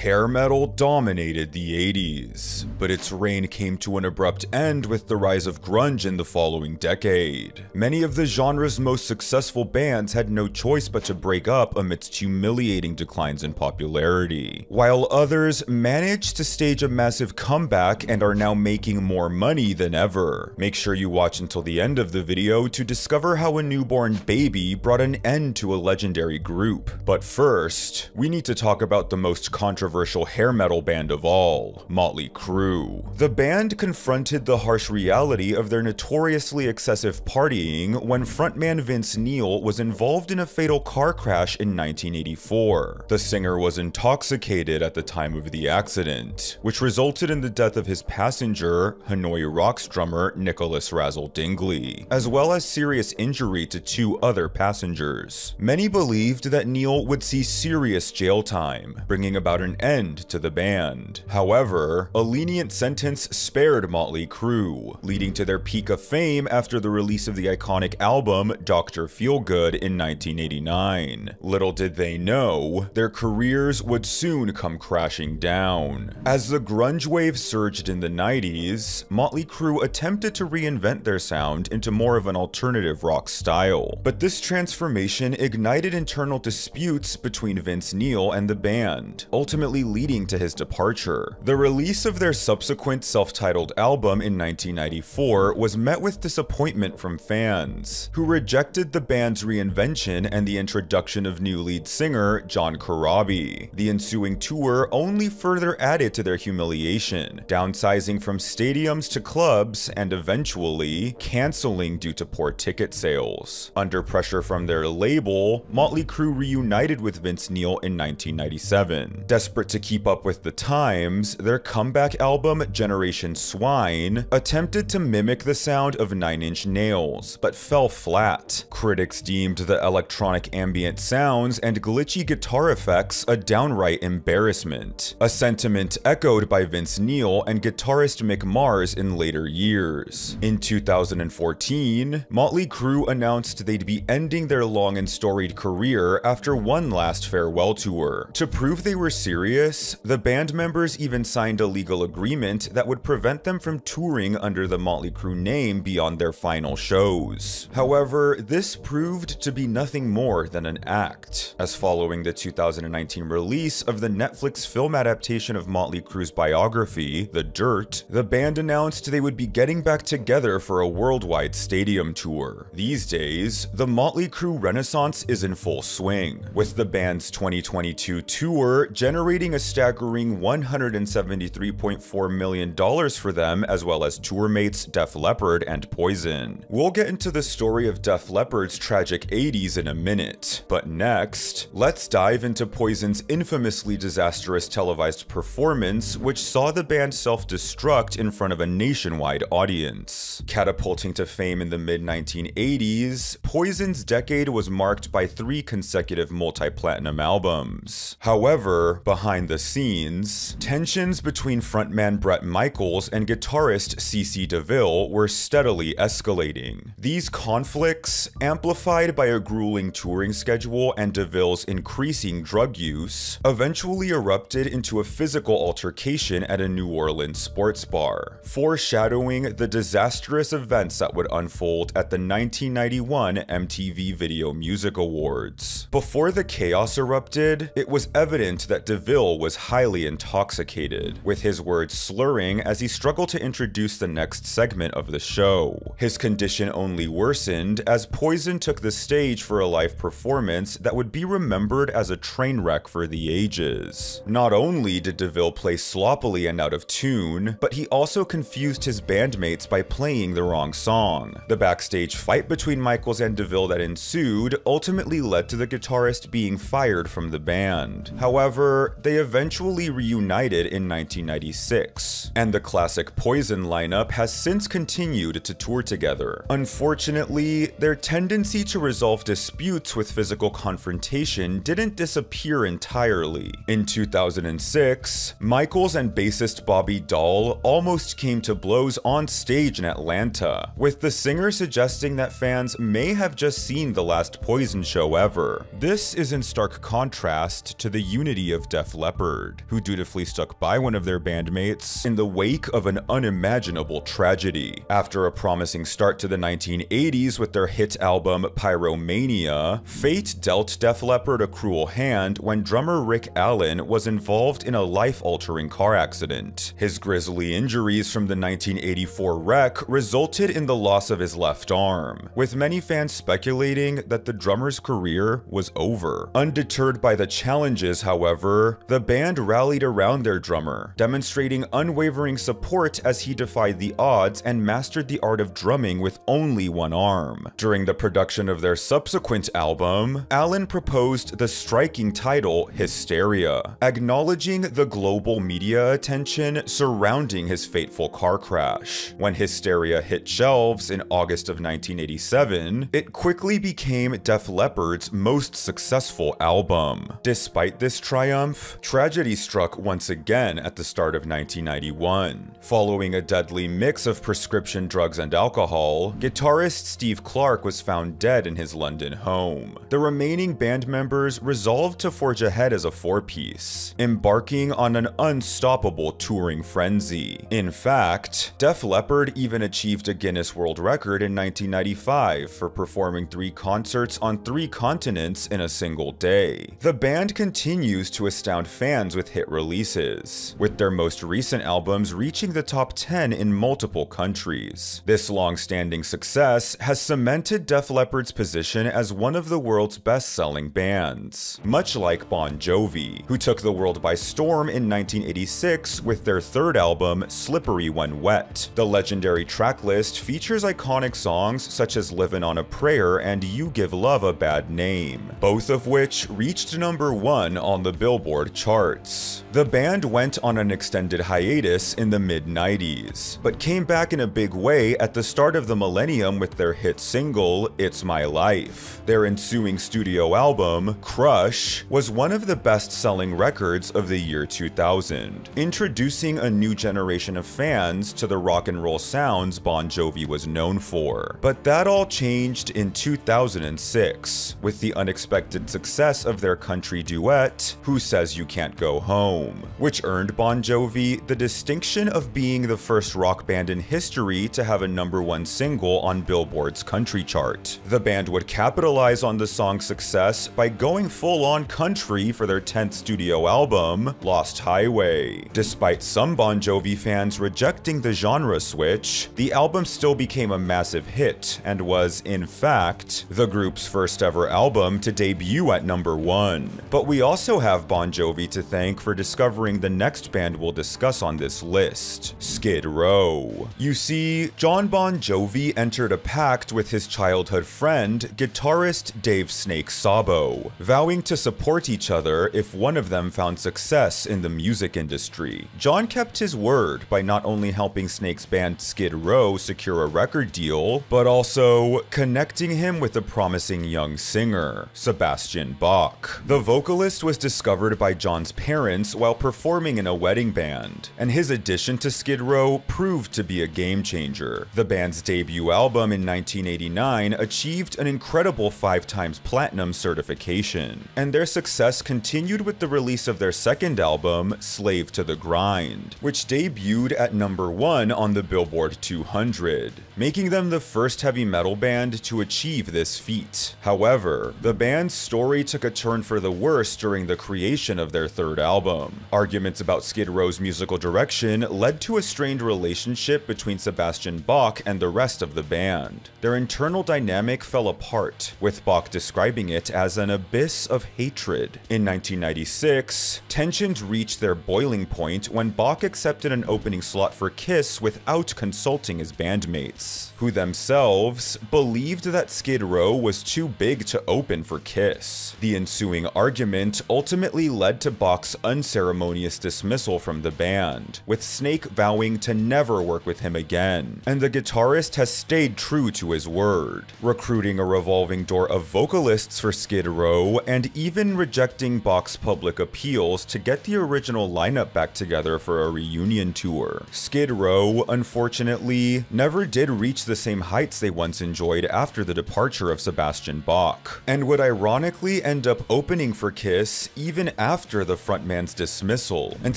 Hair metal dominated the 80s, but its reign came to an abrupt end with the rise of grunge in the following decade. Many of the genre's most successful bands had no choice but to break up amidst humiliating declines in popularity, while others managed to stage a massive comeback and are now making more money than ever. Make sure you watch until the end of the video to discover how a newborn baby brought an end to a legendary group. But first, we need to talk about the most controversial hair metal band of all, Motley Crue. The band confronted the harsh reality of their notoriously excessive partying when frontman Vince Neil was involved in a fatal car crash in 1984. The singer was intoxicated at the time of the accident, which resulted in the death of his passenger, Hanoi Rocks drummer Nicholas Razzle Dingley, as well as serious injury to 2 other passengers. Many believed that Neil would see serious jail time, bringing about an end to the band. However, a lenient sentence spared Motley Crue, leading to their peak of fame after the release of the iconic album Dr. Feelgood in 1989. Little did they know, their careers would soon come crashing down. As the grunge wave surged in the 90s, Motley Crue attempted to reinvent their sound into more of an alternative rock style. But this transformation ignited internal disputes between Vince Neil and the band, ultimately leading to his departure. The release of their subsequent self-titled album in 1994 was met with disappointment from fans, who rejected the band's reinvention and the introduction of new lead singer John Corabi. The ensuing tour only further added to their humiliation, downsizing from stadiums to clubs and eventually canceling due to poor ticket sales. Under pressure from their label, Motley Crue reunited with Vince Neil in 1997. Desperate to keep up with the times, their comeback album Generation Swine attempted to mimic the sound of Nine Inch Nails, but fell flat. Critics deemed the electronic ambient sounds and glitchy guitar effects a downright embarrassment, a sentiment echoed by Vince Neil and guitarist Mick Mars in later years. In 2014, Motley Crue announced they'd be ending their long and storied career after one last farewell tour. To prove they were serious, the band members even signed a legal agreement that would prevent them from touring under the Motley Crue name beyond their final shows. However, this proved to be nothing more than an act, as following the 2019 release of the Netflix film adaptation of Motley Crue's biography, The Dirt, the band announced they would be getting back together for a worldwide stadium tour. These days, the Motley Crue renaissance is in full swing, with the band's 2022 tour generating a staggering $173.4 million for them, as well as tour mates Def Leppard and Poison. We'll get into the story of Def Leppard's tragic 80s in a minute, but next, let's dive into Poison's infamously disastrous televised performance, which saw the band self-destruct in front of a nationwide audience. Catapulting to fame in the mid-1980s, Poison's decade was marked by 3 consecutive multi-platinum albums. However, behind the scenes, tensions between frontman Bret Michaels and guitarist CeCe DeVille were steadily escalating. These conflicts, amplified by a grueling touring schedule and DeVille's increasing drug use, eventually erupted into a physical altercation at a New Orleans sports bar, foreshadowing the disastrous events that would unfold at the 1991 MTV Video Music Awards. Before the chaos erupted, it was evident that DeVille was highly intoxicated, with his words slurring as he struggled to introduce the next segment of the show. His condition only worsened as Poison took the stage for a live performance that would be remembered as a train wreck for the ages. Not only did DeVille play sloppily and out of tune, but he also confused his bandmates by playing the wrong song. The backstage fight between Michaels and DeVille that ensued ultimately led to the guitarist being fired from the band. However, they eventually reunited in 1996, and the classic Poison lineup has since continued to tour together. Unfortunately, their tendency to resolve disputes with physical confrontation didn't disappear entirely. In 2006, Michaels and bassist Bobby Dahl almost came to blows on stage in Atlanta, with the singer suggesting that fans may have just seen the last Poison show ever. This is in stark contrast to the unity of Def Def Leppard, who dutifully stuck by one of their bandmates in the wake of an unimaginable tragedy. After a promising start to the 1980s with their hit album Pyromania, fate dealt Def Leppard a cruel hand when drummer Rick Allen was involved in a life-altering car accident. His grisly injuries from the 1984 wreck resulted in the loss of his left arm, with many fans speculating that the drummer's career was over. Undeterred by the challenges, however, the band rallied around their drummer, demonstrating unwavering support as he defied the odds and mastered the art of drumming with only one arm. During the production of their subsequent album, Allen proposed the striking title Hysteria, acknowledging the global media attention surrounding his fateful car crash. When Hysteria hit shelves in August of 1987, it quickly became Def Leppard's most successful album. Despite this triumph, tragedy struck once again at the start of 1991. Following a deadly mix of prescription drugs and alcohol, guitarist Steve Clark was found dead in his London home. The remaining band members resolved to forge ahead as a four-piece, embarking on an unstoppable touring frenzy. In fact, Def Leppard even achieved a Guinness World Record in 1995 for performing 3 concerts on 3 continents in a single day. The band continues to astound fans with hit releases, with their most recent albums reaching the top 10 in multiple countries. This long-standing success has cemented Def Leppard's position as one of the world's best-selling bands, much like Bon Jovi, who took the world by storm in 1986 with their third album, Slippery When Wet. The legendary tracklist features iconic songs such as Livin' on a Prayer and You Give Love a Bad Name, both of which reached #1 on the Billboard charts. The band went on an extended hiatus in the mid-90s, but came back in a big way at the start of the millennium with their hit single, It's My Life. Their ensuing studio album, Crush, was one of the best-selling records of the year 2000, introducing a new generation of fans to the rock and roll sounds Bon Jovi was known for. But that all changed in 2006, with the unexpected success of their country duet, Who Says You Can't Go Home, which earned Bon Jovi the distinction of being the first rock band in history to have a #1 single on Billboard's country chart. The band would capitalize on the song's success by going full-on country for their 10th studio album, Lost Highway. Despite some Bon Jovi fans rejecting the genre switch, the album still became a massive hit and was, in fact, the group's first ever album to debut at #1. But we also have Bon Jovi to thank for discovering the next band we'll discuss on this list, Skid Row. You see, John Bon Jovi entered a pact with his childhood friend, guitarist Dave Snake Sabo, vowing to support each other if one of them found success in the music industry. John kept his word by not only helping Snake's band Skid Row secure a record deal, but also connecting him with a promising young singer, Sebastian Bach. The vocalist was discovered by John's parents while performing in a wedding band, and his addition to Skid Row proved to be a game changer. The band's debut album in 1989 achieved an incredible 5x platinum certification, and their success continued with the release of their second album, Slave to the Grind, which debuted at #1 on the Billboard 200, making them the first heavy metal band to achieve this feat. However, the band's story took a turn for the worse during the creation of their third album. Arguments about Skid Row's musical direction led to a strained relationship between Sebastian Bach and the rest of the band. Their internal dynamic fell apart, with Bach describing it as an abyss of hatred. In 1996, tensions reached their boiling point when Bach accepted an opening slot for Kiss without consulting his bandmates, who themselves believed that Skid Row was too big to open for Kiss. The ensuing argument ultimately led to Bach's unceremonious dismissal from the band, with Snake vowing to never work with him again, and the guitarist has stayed true to his word, recruiting a revolving door of vocalists for Skid Row and even rejecting Bach's public appeals to get the original lineup back together for a reunion tour. Skid Row, unfortunately, never did reach the same heights they once enjoyed after the departure of Sebastian Bach, and would ironically end up opening for Kiss even after after the frontman's dismissal. And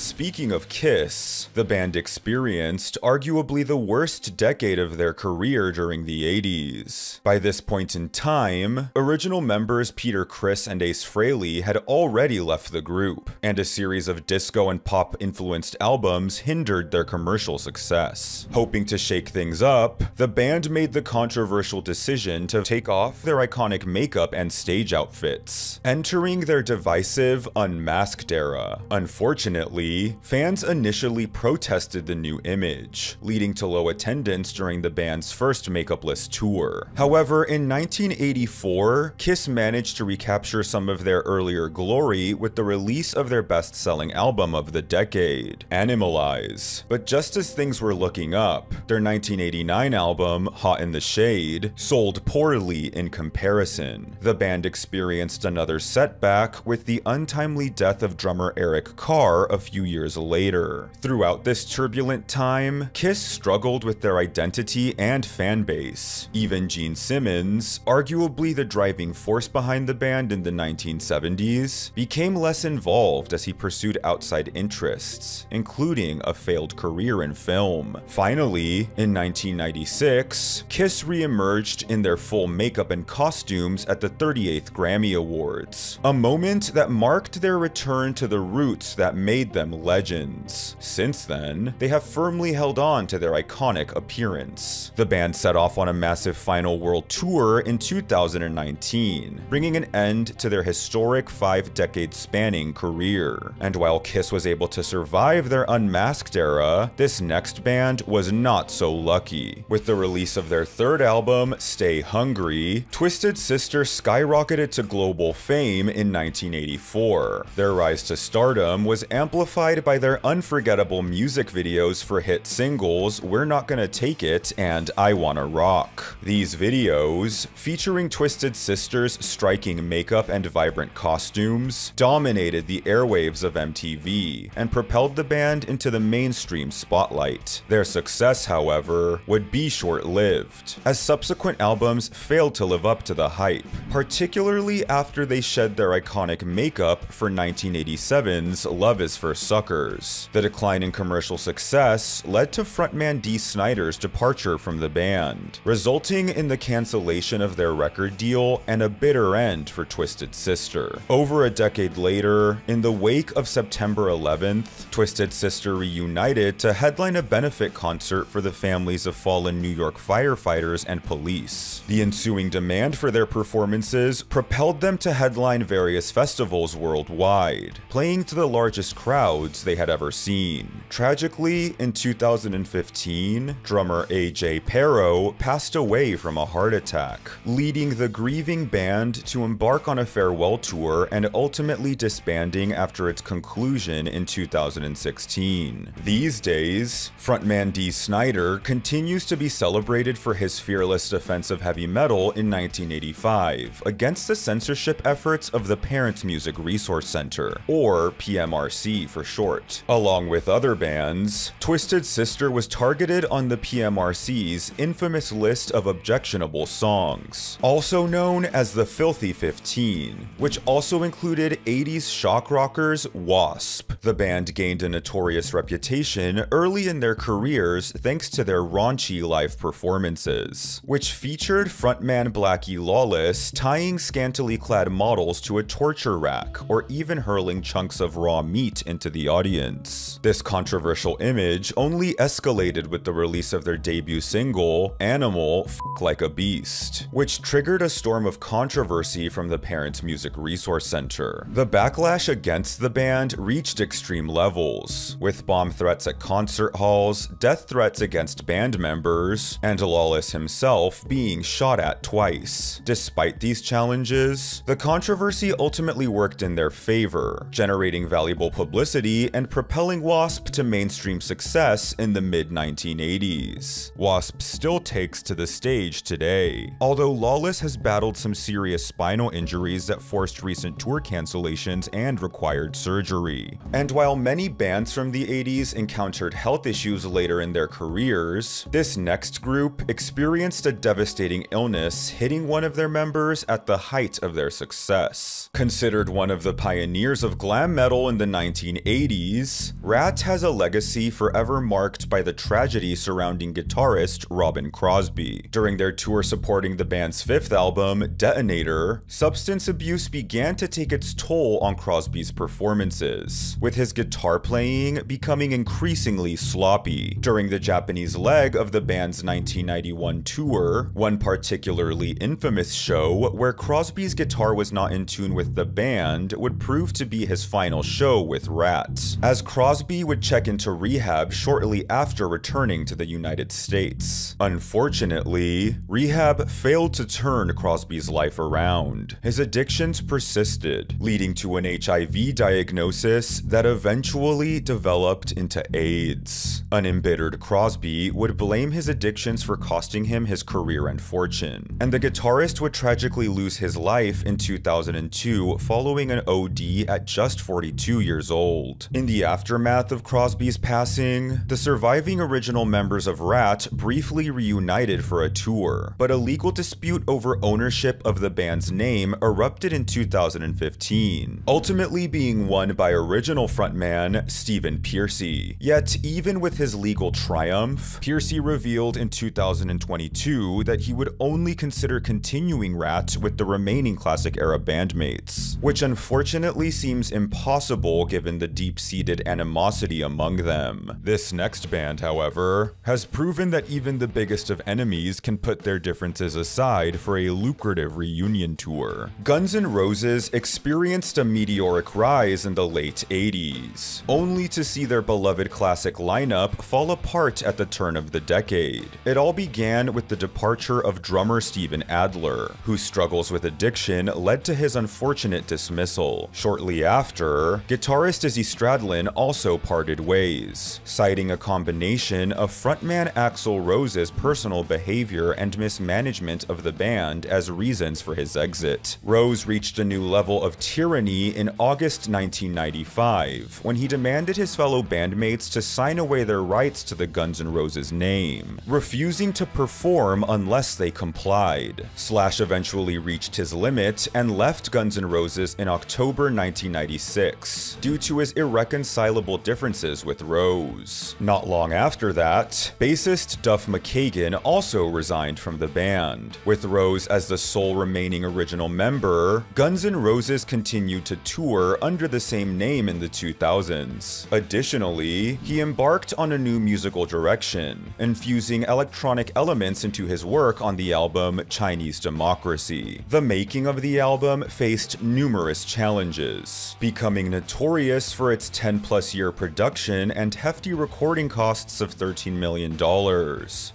speaking of Kiss, the band experienced arguably the worst decade of their career during the 80s. By this point in time, original members Peter Criss and Ace Frehley had already left the group, and a series of disco and pop-influenced albums hindered their commercial success. Hoping to shake things up, the band made the controversial decision to take off their iconic makeup and stage outfits, entering their divisive Unmasked era. Unfortunately, fans initially protested the new image, leading to low attendance during the band's first makeupless tour. However, in 1984, Kiss managed to recapture some of their earlier glory with the release of their best-selling album of the decade, Animalize. But just as things were looking up, their 1989 album, Hot in the Shade, sold poorly in comparison. The band experienced another setback with the untimely death of drummer Eric Carr a few years later. Throughout this turbulent time, Kiss struggled with their identity and fan base. Even Gene Simmons, arguably the driving force behind the band in the 1970s, became less involved as he pursued outside interests, including a failed career in film. Finally, in 1996, Kiss re-emerged in their full makeup and costumes at the 38th Grammy Awards, a moment that marked their return to the roots that made them legends. Since then, they have firmly held on to their iconic appearance. The band set off on a massive final world tour in 2019, bringing an end to their historic 5-decade spanning career. And while Kiss was able to survive their Unmasked era, this next band was not so lucky. With the release of their third album, Stay Hungry, Twisted Sister skyrocketed to global fame in 1984. Their rise to stardom was amplified by their unforgettable music videos for hit singles We're Not Gonna Take It and I Wanna Rock. These videos, featuring Twisted Sister's striking makeup and vibrant costumes, dominated the airwaves of MTV and propelled the band into the mainstream spotlight. Their success, however, would be short-lived, as subsequent albums failed to live up to the hype, particularly after they shed their iconic makeup for 1987's Love Is for Suckers. The decline in commercial success led to frontman Dee Snider's departure from the band, resulting in the cancellation of their record deal and a bitter end for Twisted Sister. Over a decade later, in the wake of September 11th, Twisted Sister reunited to headline a benefit concert for the families of fallen New York firefighters and police. The ensuing demand for their performances propelled them to headline various festivals worldwide, playing to the largest crowds they had ever seen. Tragically, in 2015, drummer A.J. Pero passed away from a heart attack, leading the grieving band to embark on a farewell tour and ultimately disbanding after its conclusion in 2016. These days, frontman Dee Snider continues to be celebrated for his fearless defense of heavy metal in 1985 against the censorship efforts of the Parents Music Resource Center, or PMRC for short. Along with other bands, Twisted Sister was targeted on the PMRC's infamous list of objectionable songs, also known as the Filthy 15, which also included 80s shock rockers Wasp. The band gained a notorious reputation early in their careers thanks to their raunchy live performances, which featured frontman Blackie Lawless tying scantily clad models to a torture rack or even hurling chunks of raw meat into the audience. This controversial image only escalated with the release of their debut single, Animal F Like a Beast, which triggered a storm of controversy from the Parents Music Resource Center. The backlash against the band reached extreme levels, with bomb threats at concert halls, death threats against band members, and Lawless himself being shot at twice. Despite these challenges, the controversy ultimately worked in their favor, generating valuable publicity and propelling Wasp to mainstream success in the mid-1980s. Wasp still takes to the stage today, although Lawless has battled some serious spinal injuries that forced recent tour cancellations and required surgery. And while many bands from the 80s encountered health issues later in their careers, this next group experienced a devastating illness hitting one of their members at the height of their success. Considered one of the pioneers pioneers of glam metal in the 1980s, Ratt has a legacy forever marked by the tragedy surrounding guitarist Robin Crosby. During their tour supporting the band's fifth album, Detonator, substance abuse began to take its toll on Crosby's performances, with his guitar playing becoming increasingly sloppy. During the Japanese leg of the band's 1991 tour, one particularly infamous show where Crosby's guitar was not in tune with the band would prove to be his final show with Ratt, as Crosby would check into rehab shortly after returning to the United States. Unfortunately, rehab failed to turn Crosby's life around. His addictions persisted, leading to an HIV diagnosis that eventually developed into AIDS. An embittered Crosby would blame his addictions for costing him his career and fortune, and the guitarist would tragically lose his life in 2002 following an OD at just 42 years old. In the aftermath of Crosby's passing, the surviving original members of Ratt briefly reunited for a tour, but a legal dispute over ownership of the band's name erupted in 2015, ultimately being won by original frontman Stephen Pearcy. Yet, even with his legal triumph, Pearcy revealed in 2022 that he would only consider continuing Ratt with the remaining classic-era bandmates, which unfortunately seems impossible given the deep-seated animosity among them. This next band, however, has proven that even the biggest of enemies can put their differences aside for a lucrative reunion tour. Guns N' Roses experienced a meteoric rise in the late 80s, only to see their beloved classic lineup fall apart at the turn of the decade. It all began with the departure of drummer Steven Adler, whose struggles with addiction led to his unfortunate dismissal. Shortly after, guitarist Izzy Stradlin also parted ways, citing a combination of frontman Axl Rose's personal behavior and mismanagement of the band as reasons for his exit. Rose reached a new level of tyranny in August 1995, when he demanded his fellow bandmates to sign away their rights to the Guns N' Roses name, refusing to perform unless they complied. Slash eventually reached his limit and left Guns N' Roses in October 1996, due to his irreconcilable differences with Rose. Not long after that, bassist Duff McKagan also resigned from the band. With Rose as the sole remaining original member, Guns N' Roses continued to tour under the same name in the 2000s. Additionally, he embarked on a new musical direction, infusing electronic elements into his work on the album Chinese Democracy. The making of the album faced numerous challenges, becoming notorious for its 10-plus year production and hefty recording costs of $13 million.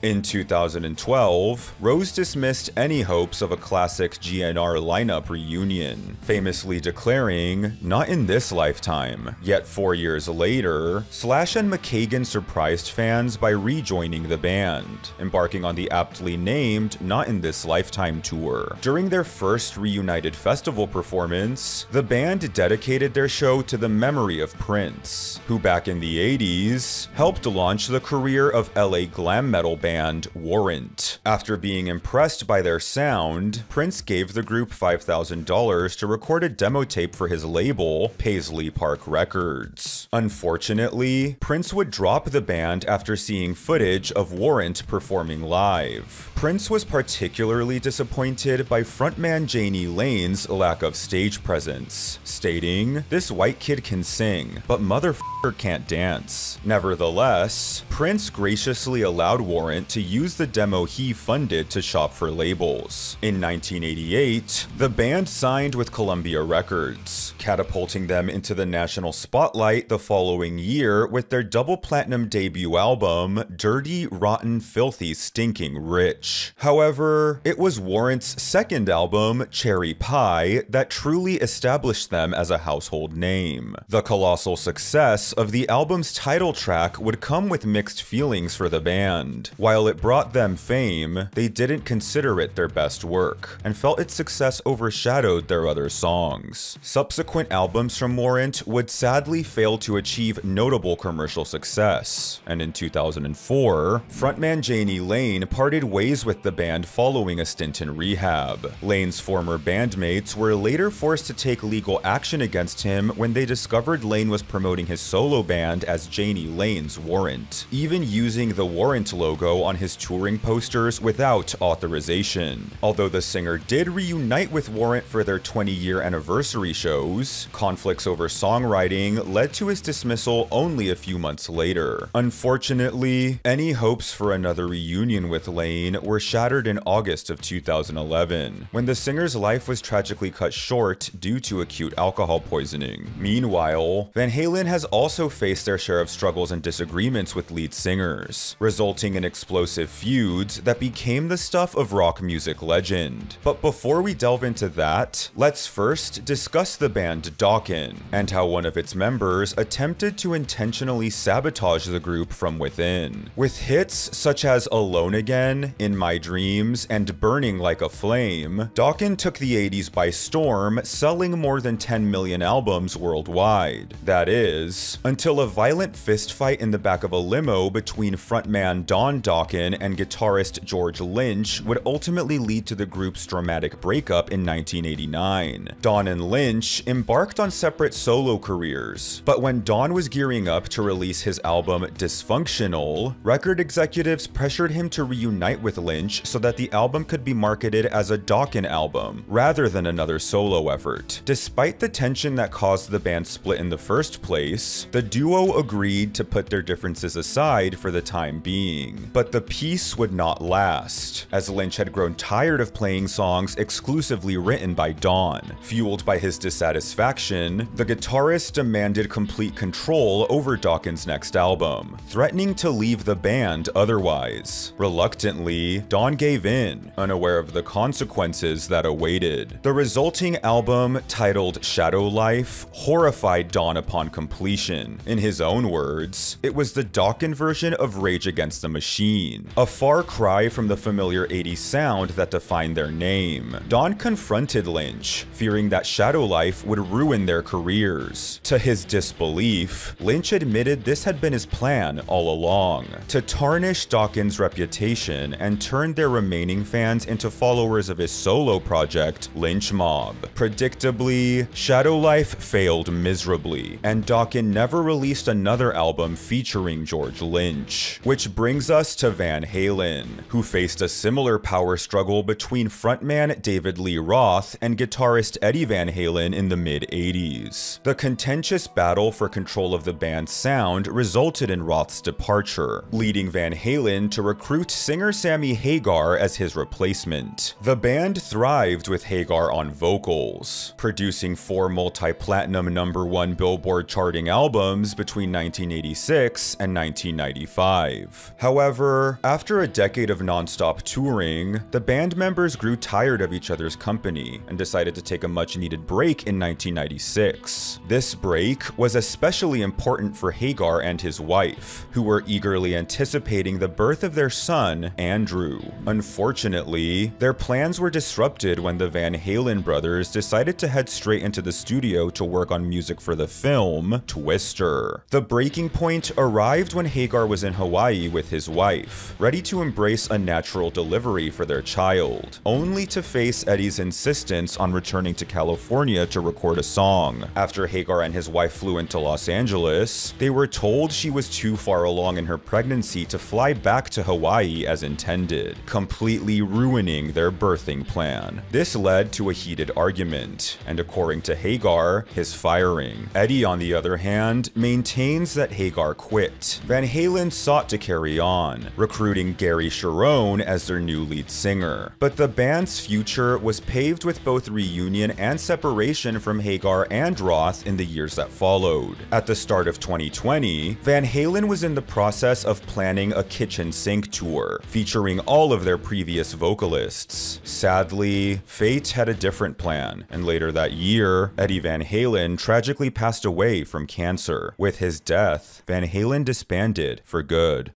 In 2012, Rose dismissed any hopes of a classic GNR lineup reunion, famously declaring, "Not in this lifetime." Yet 4 years later, Slash and McKagan surprised fans by rejoining the band, embarking on the aptly named Not in This Lifetime tour. During their first reunited festival performance, the band dedicated their show to the memory of Prince, who back in the 80s helped launch the career of LA glam metal band Warrant. After being impressed by their sound, Prince gave the group $5,000 to record a demo tape for his label, Paisley Park Records. Unfortunately, Prince would drop the band after seeing footage of Warrant performing live. Prince was particularly disappointed by frontman Janie Lane's lack of stage presence, stating, "This white kid can sing, but motherfucker can't dance." Nevertheless, Prince graciously allowed Warrant to use the demo he funded to shop for labels. In 1988, the band signed with Columbia Records, catapulting them into the national spotlight the following year with their double platinum debut album, Dirty, Rotten, Filthy, Stinking Rich. However, it was Warrant's second album, Cherry Pie, that truly established them as a household name. The colossal success of the album's title track would come with mixed feelings for the band. While it brought them fame, acclaim, they didn't consider it their best work, and felt its success overshadowed their other songs. Subsequent albums from Warrant would sadly fail to achieve notable commercial success, and in 2004, frontman Jani Lane parted ways with the band following a stint in rehab. Lane's former bandmates were later forced to take legal action against him when they discovered Lane was promoting his solo band as Jani Lane's Warrant, even using the Warrant logo on his touring posters without authorization. Although the singer did reunite with Warrant for their 20-year anniversary shows, conflicts over songwriting led to his dismissal only a few months later. Unfortunately, any hopes for another reunion with Lane were shattered in August of 2011, when the singer's life was tragically cut short due to acute alcohol poisoning. Meanwhile, Van Halen has also faced their share of struggles and disagreements with lead singers, resulting in explosive feuds that became the stuff of rock music legend. But before we delve into that, let's first discuss the band Dokken, and how one of its members attempted to intentionally sabotage the group from within. With hits such as Alone Again, In My Dreams, and Burning Like a Flame, Dokken took the 80s by storm, selling more than 10 million albums worldwide. That is, until a violent fistfight in the back of a limo between frontman Don Dokken and guitarist George Lynch would ultimately lead to the group's dramatic breakup in 1989. Don and Lynch embarked on separate solo careers, but when Don was gearing up to release his album Dysfunctional, record executives pressured him to reunite with Lynch so that the album could be marketed as a Dokken album, rather than another solo effort. Despite the tension that caused the band split in the first place, the duo agreed to put their differences aside for the time being. But the peace would not last, as Lynch had grown tired of playing songs exclusively written by Don. Fueled by his dissatisfaction, the guitarist demanded complete control over Dokken's next album, threatening to leave the band otherwise. Reluctantly, Don gave in, unaware of the consequences that awaited. The resulting album, titled Shadow Life, horrified Don upon completion. In his own words, it was the Dokken version of Rage Against the Machine, a far cry from the familiar 80s sound that defined their name. Don confronted Lynch, fearing that Shadow Life would ruin their careers. To his disbelief, Lynch admitted this had been his plan all along, to tarnish Dokken's reputation and turn their remaining fans into followers of his solo project, Lynch Mob. Predictably, Shadow Life failed miserably, and Dokken never released another album featuring George Lynch. Which brings us to Van Halen, who faced a similar power struggle between frontman David Lee Roth and guitarist Eddie Van Halen in the mid-80s. The contentious battle for control of the band's sound resulted in Roth's departure, leading Van Halen to recruit singer Sammy Hagar as his replacement. The band thrived with Hagar on vocals, producing 4 multi-platinum #1 Billboard charting albums between 1986 and 1995. However, after a decade of non-stop touring, the band members grew tired of each other's company and decided to take a much-needed break in 1996. This break was especially important for Hagar and his wife, who were eagerly anticipating the birth of their son, Andrew. Unfortunately, their plans were disrupted when the Van Halen brothers decided to head straight into the studio to work on music for the film Twister. The breaking point arrived when Hagar was in Hawaii with his wife, ready to embrace a natural delivery for their child, only to face Eddie's insistence on returning to California to record a song. After Hagar and his wife flew into Los Angeles, they were told she was too far along in her pregnancy to fly back to Hawaii as intended, completely ruining their birthing plan. This led to a heated argument, and according to Hagar, his firing. Eddie, on the other hand, maintains that Hagar quit. Van Halen sought to carry on, recruiting Gary Cherone as their new lead singer. But the band's future was paved with both reunion and separation from Hagar and Roth in the years that followed. At the start of 2020, Van Halen was in the process of planning a kitchen sink tour, featuring all of their previous vocalists. Sadly, fate had a different plan, and later that year, Eddie Van Halen tragically passed away from cancer. With his death, Van Halen disbanded for good.